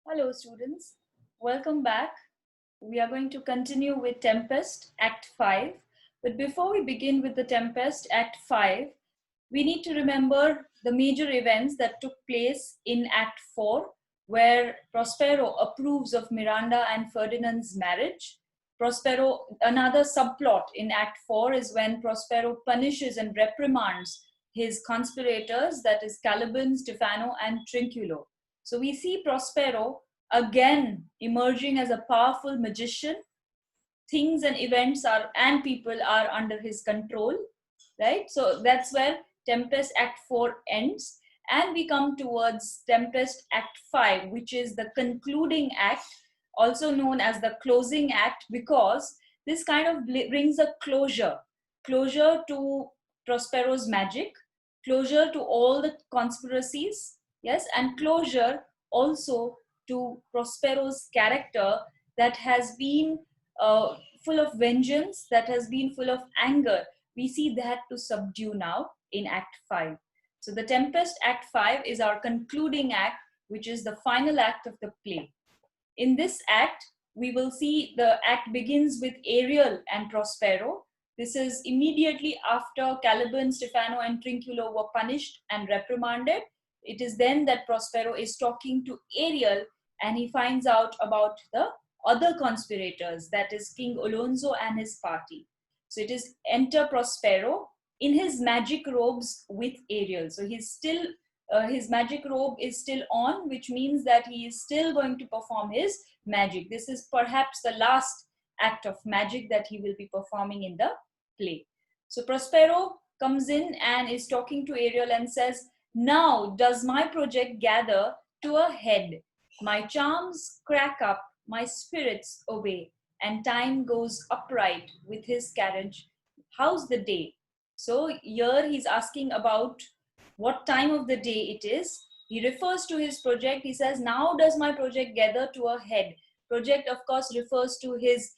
Hello students, welcome back. We are going to continue with Tempest Act 5. But before we begin with the Tempest Act 5, we need to remember the major events that took place in Act 4, where Prospero approves of Miranda and Ferdinand's marriage. Another subplot in Act 4 is when Prospero punishes and reprimands his conspirators, that is Caliban, Stefano, and Trinculo. So we see Prospero again emerging as a powerful magician. Things and events and people are under his control, right? So that's where Tempest Act 4 ends, and we come towards Tempest Act 5, which is the concluding act, also known as the closing act, because this kind of brings a closure to Prospero's magic, closure to all the conspiracies, yes, and closure also to Prospero's character that has been full of vengeance, that has been full of anger. We see that to subdue now in Act 5. So the Tempest Act 5 is our concluding act, which is the final act of the play. In this act, we will see the act begins with Ariel and Prospero. This is immediately after Caliban, Stefano, and Trinculo were punished and reprimanded. It is then that Prospero is talking to Ariel, and he finds out about the other conspirators, that is King Alonso and his party. So it is enter Prospero in his magic robes with Ariel. So he's still his magic robe is still on, which means that he is still going to perform his magic. This is perhaps the last act of magic that he will be performing in the play. So Prospero comes in and is talking to Ariel and says, "Now does my project gather to a head. My charms crack up, my spirits obey, and time goes upright with his carriage. How's the day?" So here he's asking about what time of the day it is. He refers to his project. He says, "Now does my project gather to a head." Project, of course, refers to his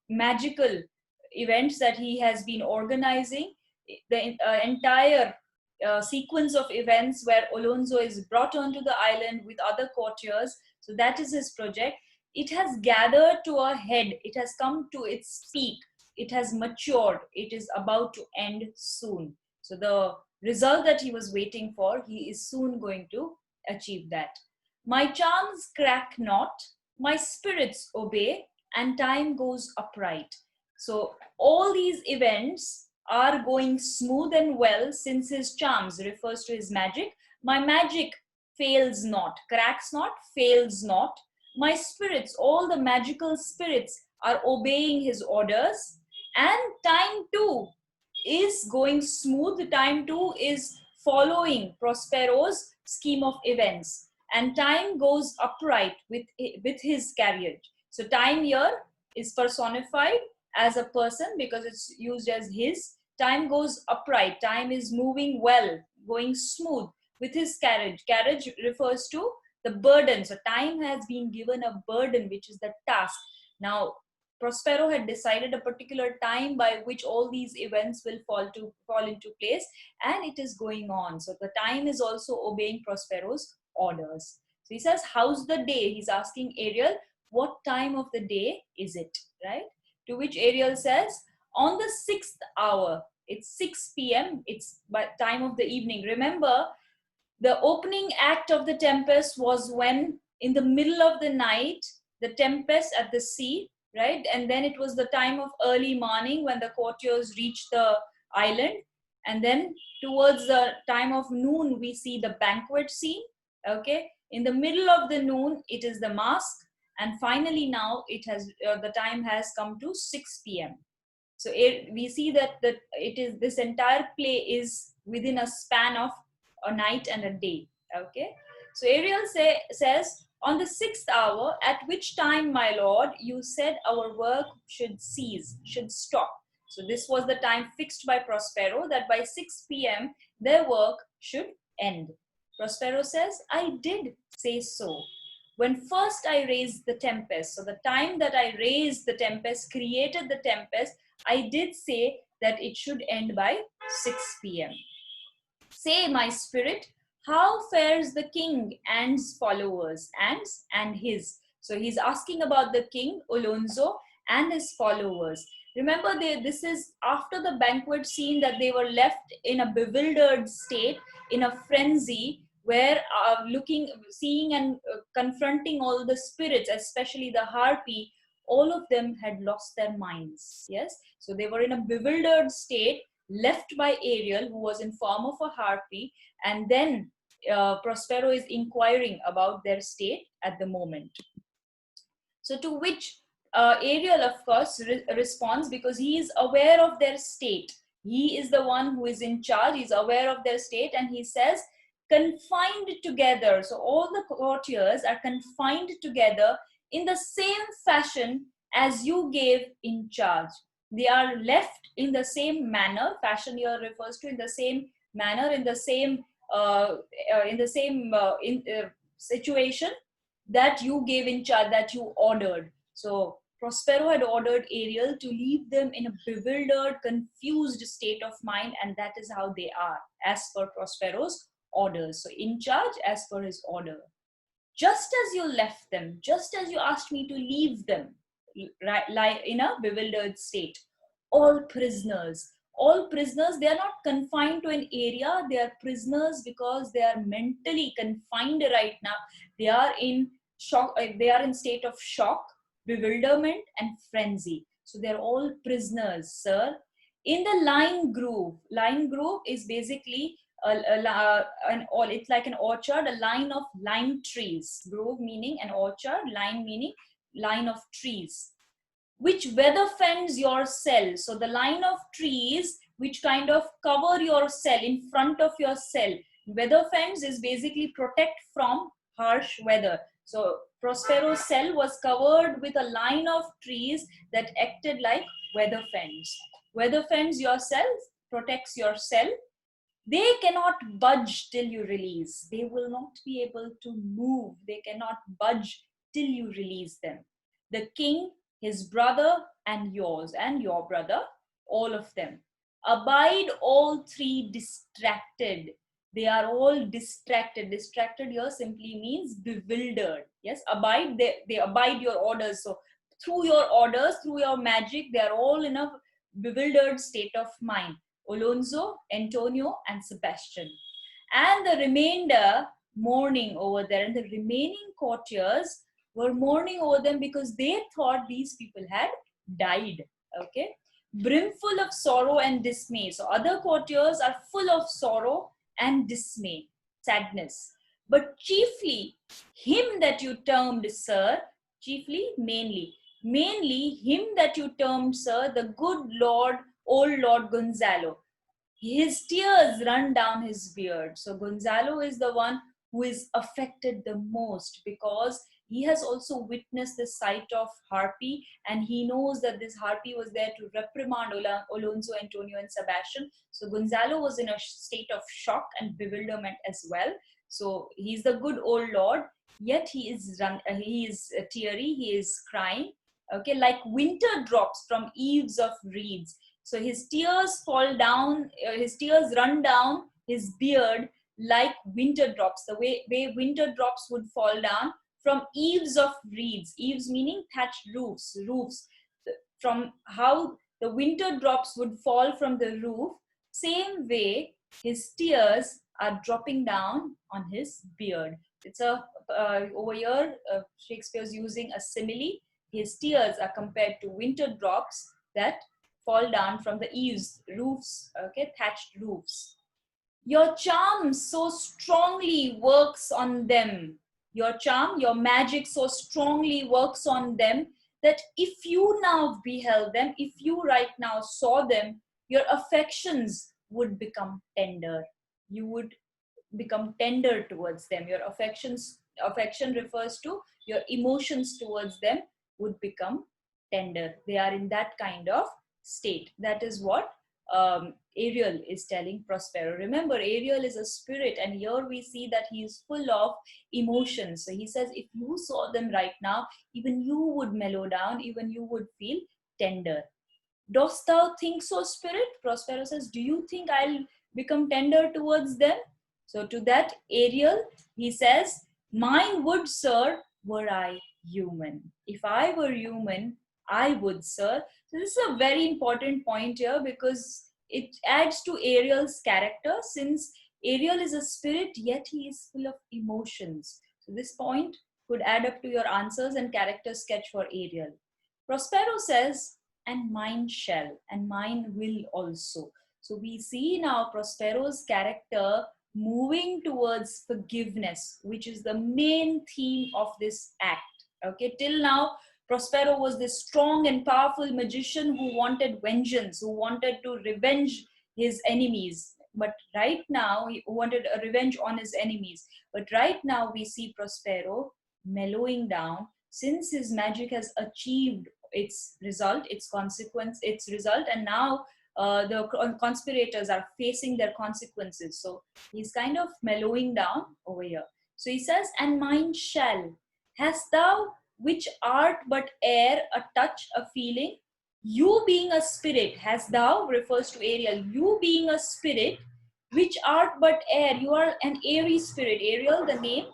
magical events that he has been organizing. The entire sequence of events where Alonso is brought onto the island with other courtiers. So that is his project. It has gathered to a head. It has come to its peak. It has matured. It is about to end soon. So the result that he was waiting for, he is soon going to achieve that. My charms crack not, my spirits obey, and time goes upright. So all these events are going smooth and well, since his charms refers to his magic. My magic fails not, cracks not, fails not. My spirits, all the magical spirits are obeying his orders, and time too is going smooth. Time too is following Prospero's scheme of events, and time goes upright with his carriage. So time here is personified as a person because it's used as his. Time goes upright. Time is moving well, going smooth with his carriage. Carriage refers to the burden. So time has been given a burden, which is the task. Now, Prospero had decided a particular time by which all these events will fall into place, and it is going on. So the time is also obeying Prospero's orders. So he says, "How's the day?" He's asking Ariel, "What time of the day is it?" Right? To which Ariel says, "On the 6th hour." It's 6 p.m. It's by time of the evening. Remember, the opening act of the Tempest was when, in the middle of the night, the tempest at the sea, right? And then it was the time of early morning when the courtiers reached the island. And then towards the time of noon, we see the banquet scene, okay? In the middle of the noon, it is the mask. And finally now it has the time has come to 6 p.m. So we see that this entire play is within a span of a night and a day, okay? So Ariel says, "On the 6th hour, at which time, my lord, you said our work should cease, should stop." So this was the time fixed by Prospero, that by 6 p.m. their work should end. Prospero says, "I did say so. When first I raised the tempest," so the time that I raised the tempest, created the tempest, "I did say that it should end by 6 p.m. Say, my spirit, How fares the king and his followers and his? So he's asking about the king, Alonso, and his followers. Remember, this is after the banquet scene that they were left in a bewildered state, in a frenzy, where seeing and confronting all the spirits, especially the harpy, all of them had lost their minds. Yes, so they were in a bewildered state, left by Ariel, who was in form of a harpy, and then Prospero is inquiring about their state at the moment. So to which Ariel, of course, responds, because he is aware of their state. He is the one who is in charge. He's aware of their state, and he says, confined together. So all the courtiers are confined together in the same fashion as you gave in charge. They are left in the same manner. Fashion here refers to in the same manner, in the same situation that you gave in charge, that you ordered. So Prospero had ordered Ariel to leave them in a bewildered, confused state of mind, and that is how they are, as per Prospero's orders. So in charge as per his order. Just as you left them, just as you asked me to leave them, lie in a bewildered state. All prisoners, they are not confined to an area. They are prisoners because they are mentally confined right now. They are in shock. They are in state of shock, bewilderment, and frenzy. So they're all prisoners, sir. In the line groove is basically it's like an orchard, a line of lime trees. Grove meaning an orchard, line meaning line of trees, which weather fends your cell. So the line of trees which kind of cover your cell, in front of your cell. Weather fends is basically protect from harsh weather. So Prospero's cell was covered with a line of trees that acted like weather fends. Weather fends your cell, protects your cell. They cannot budge till you release. They will not be able to move. They cannot budge till you release them. The king, his brother, and yours, and your brother, all of them. Abide all three distracted. They are all distracted. Distracted here simply means bewildered. Yes, abide, they abide your orders. So through your orders, through your magic, they are all in a bewildered state of mind. Alonso, Antonio, and Sebastian. And the remainder mourning over there. And the remaining courtiers were mourning over them because they thought these people had died. Okay. Brimful of sorrow and dismay. So other courtiers are full of sorrow and dismay, sadness. But chiefly, him that you termed, sir, mainly him that you termed, sir, the good Lord, old Lord Gonzalo. His tears run down his beard. So Gonzalo is the one who is affected the most, because he has also witnessed the sight of harpy, and he knows that this harpy was there to reprimand Alonso, Antonio, and Sebastian. So Gonzalo was in a state of shock and bewilderment as well. So he's the good old Lord, yet he is teary, he is crying, okay, like winter drops from eaves of reeds. So his tears fall down, his tears run down his beard like winter drops, the way winter drops would fall down from eaves of reeds. Eaves meaning thatched roofs. From how the winter drops would fall from the roof, same way his tears are dropping down on his beard. It's over here, Shakespeare's using a simile. His tears are compared to winter drops that fall down from the eaves, roofs, okay, thatched roofs. Your charm so strongly works on them. Your charm, your magic so strongly works on them that if you now beheld them, if you right now saw them, your affections would become tender. You would become tender towards them. Your affection refers to your emotions towards them would become tender. They are in that kind of state. That is what Ariel is telling Prospero. Remember, Ariel is a spirit, and here we see that he is full of emotions. So he says, if you saw them right now, even you would mellow down, even you would feel tender. Dost thou think so, spirit? Prospero says, do you think I'll become tender towards them? So to that Ariel, he says, mine would, sir, were I human. If I were human, I would, sir. So this is a very important point here because it adds to Ariel's character, since Ariel is a spirit, yet he is full of emotions. So this point could add up to your answers and character sketch for Ariel. Prospero says, and mine shall, and mine will also. So we see now Prospero's character moving towards forgiveness, which is the main theme of this act. Okay, till now, Prospero was this strong and powerful magician who wanted vengeance, who wanted to revenge his enemies. But right now, he wanted a revenge on his enemies. But right now, we see Prospero mellowing down since his magic has achieved its result, its consequence, its result, and now the conspirators are facing their consequences. So he's kind of mellowing down over here. So he says, and mine shall. Hast thou, which art but air, a touch, a feeling? You being a spirit, hast thou, refers to Ariel, you being a spirit, which art but air, you are an airy spirit. Ariel, the name,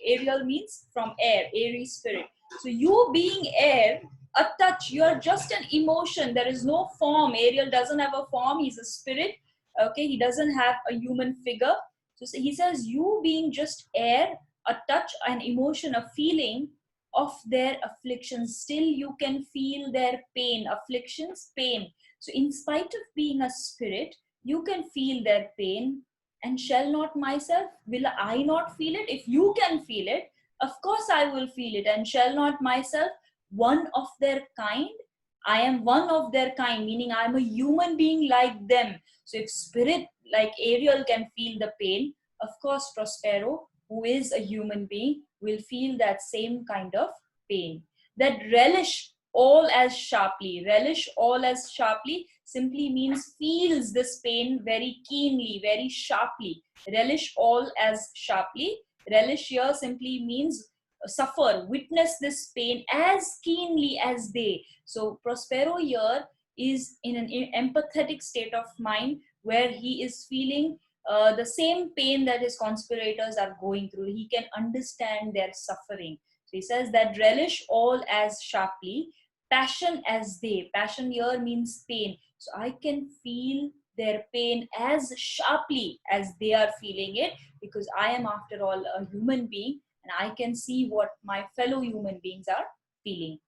Ariel means from air, airy spirit. So you being air, a touch, you're just an emotion, there is no form. Ariel doesn't have a form, he's a spirit. Okay, he doesn't have a human figure. So he says, you being just air, a touch, an emotion, a feeling of their afflictions, still you can feel their pain, afflictions, pain. So in spite of being a spirit, you can feel their pain. And shall not myself, will I not feel it? If you can feel it, of course I will feel it. And shall not myself, one of their kind? I am one of their kind, meaning I'm a human being like them. So if spirit like Ariel can feel the pain, of course Prospero, who is a human being, will feel that same kind of pain. That relish all as sharply. Relish all as sharply simply means feels this pain very keenly, very sharply. Relish all as sharply. Relish here simply means suffer, witness this pain as keenly as they. So Prospero here is in an empathetic state of mind where he is feeling the same pain that his conspirators are going through. He can understand their suffering. So he says that relish all as sharply, passion as they. Passion here means pain. So I can feel their pain as sharply as they are feeling it, because I am after all a human being and I can see what my fellow human beings are feeling.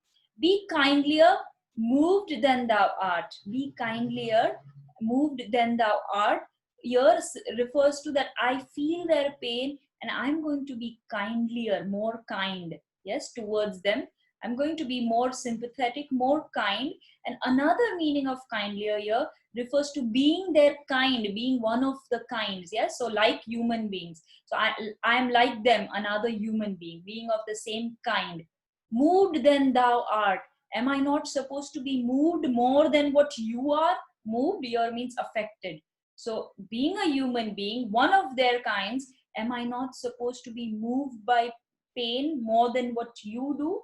Be kindlier, moved than thou art. Be kindlier, moved than thou art. Here refers to that I feel their pain and I'm going to be kindlier, more kind, yes, towards them. I'm going to be more sympathetic, more kind. And another meaning of kindlier here refers to being their kind, being one of the kinds, yes, so like human beings. So I am like them, another human being of the same kind. Moved than thou art. Am I not supposed to be moved more than what you are? Moved here means affected. So being a human being, one of their kinds, am I not supposed to be moved by pain more than what you do,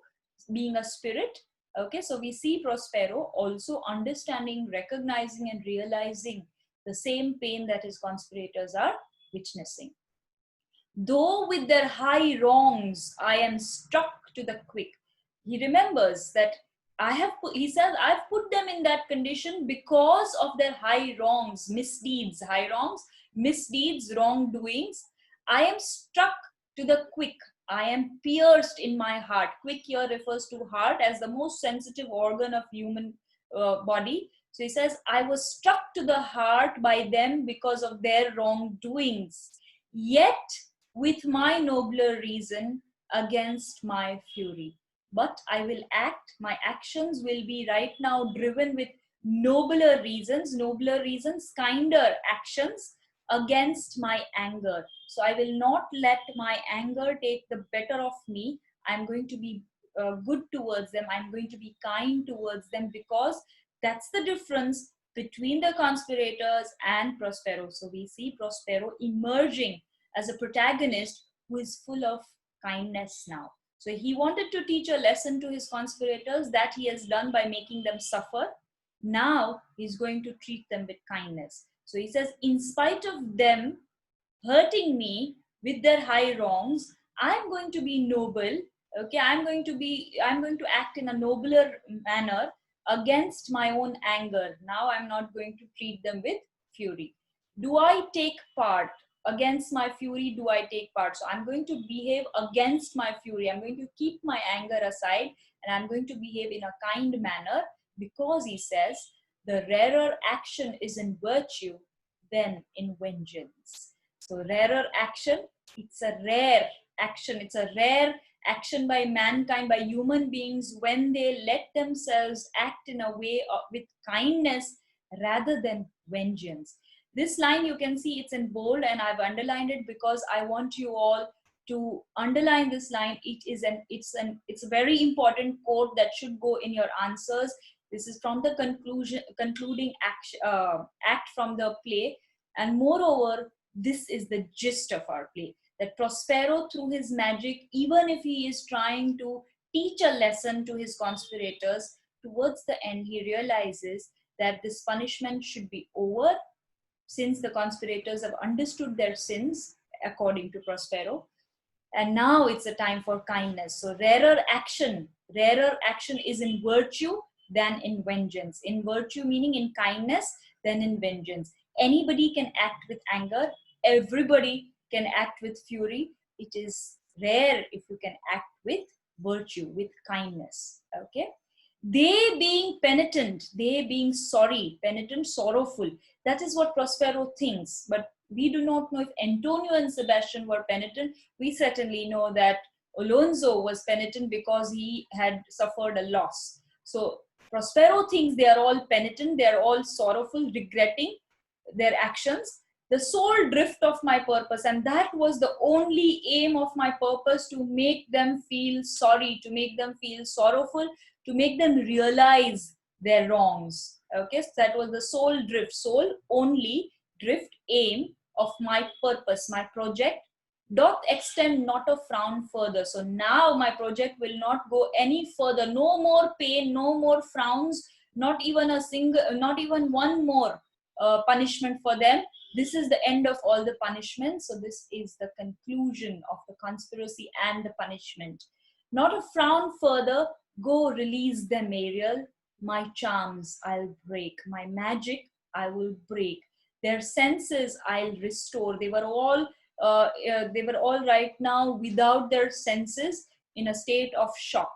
being a spirit? Okay, so we see Prospero also understanding, recognizing and realizing the same pain that his conspirators are witnessing. Though with their high wrongs I am struck to the quick. He remembers that he says, I've put them in that condition because of their high wrongs, misdeeds, high wrongs, misdeeds, wrongdoings. I am struck to the quick. I am pierced in my heart. Quick here refers to heart as the most sensitive organ of human body. So he says, I was struck to the heart by them because of their wrongdoings. Yet with my nobler reason against my fury. But I will act, my actions will be right now driven with nobler reasons, kinder actions against my anger. So I will not let my anger take the better of me. I'm going to be good towards them. I'm going to be kind towards them, because that's the difference between the conspirators and Prospero. So we see Prospero emerging as a protagonist who is full of kindness now. So he wanted to teach a lesson to his conspirators that he has done by making them suffer. Now he's going to treat them with kindness. So he says, in spite of them, hurting me with their high wrongs, I'm going to be noble. Okay, I'm going to act in a nobler manner against my own anger. Now I'm not going to treat them with fury. Do I take part against my fury? Do I take part? So I'm going to behave against my fury. I'm going to keep my anger aside, and I'm going to behave in a kind manner, because he says the rarer action is in virtue than in vengeance. So rarer action, it's a rare action. It's a rare action by mankind, by human beings, when they let themselves act in a way with kindness rather than vengeance. This line, you can see it's in bold, and I've underlined it because I want you all to underline this line. It's a very important quote that should go in your answers. This is from the concluding act from the play, and moreover, this is the gist of our play, that Prospero, through his magic, even if he is trying to teach a lesson to his conspirators, towards the end he realizes that this punishment should be over, since the conspirators have understood their sins, according to Prospero, and now it's a time for kindness. So rarer action is in virtue than in vengeance. In virtue meaning in kindness than in vengeance. Anybody can act with anger, everybody can act with fury. It is rare if you can act with virtue, with kindness. Okay, they being penitent, they being sorry, penitent, sorrowful, that is what Prospero thinks. But we do not know if Antonio and Sebastian were penitent. We certainly know that Alonso was penitent because he had suffered a loss. So Prospero thinks they are all penitent, they are all sorrowful, regretting their actions. The sole drift of my purpose, and that was the only aim of my purpose, to make them feel sorry, to make them feel sorrowful, to make them realize their wrongs. Okay, so that was the sole drift, sole only drift, aim of my purpose, my project, doth extend not a frown further. So now my project will not go any further. No more pain, no more frowns, not even a single, not even one more punishment for them. This is the end of all the punishment. So this is the conclusion of the conspiracy and the punishment. Not a frown further. Go release them, Ariel. My charms I'll break. My magic I will break. Their senses I'll restore. They were all right now without their senses, in a state of shock,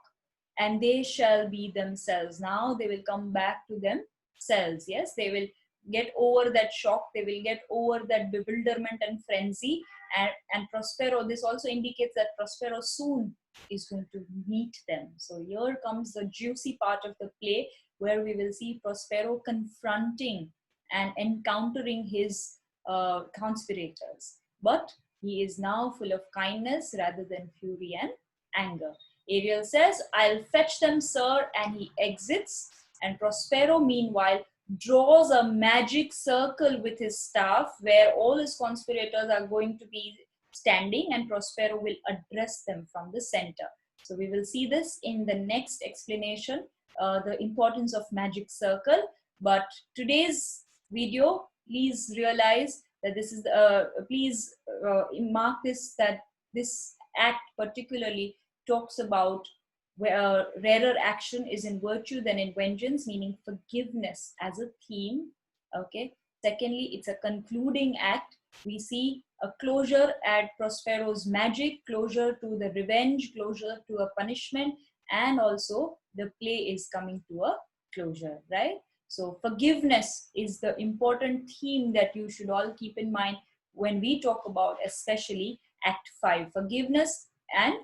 and they shall be themselves. Now they will come back to themselves. Yes, they will get over that shock, they will get over that bewilderment and frenzy. And Prospero, this also indicates that Prospero soon is going to meet them. So here comes the juicy part of the play, where we will see Prospero confronting and encountering his conspirators. But he is now full of kindness rather than fury and anger. Ariel says, I'll fetch them, sir, and he exits. And Prospero, meanwhile, draws a magic circle with his staff, where all his conspirators are going to be standing, and Prospero will address them from the center. So we will see this in the next explanation, the importance of magic circle. But today's video, please realize that this is please mark this, that this act particularly talks about where rarer action is in virtue than in vengeance, meaning forgiveness as a theme. Okay, secondly, it's a concluding act. We see a closure at Prospero's magic, closure to the revenge, closure to a punishment, and also the play is coming to a closure, right? So forgiveness is the important theme that you should all keep in mind when we talk about especially Act 5, forgiveness and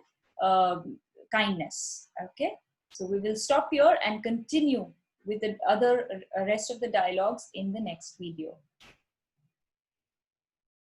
kindness. Okay, so we will stop here and continue with the other rest of the dialogues in the next video.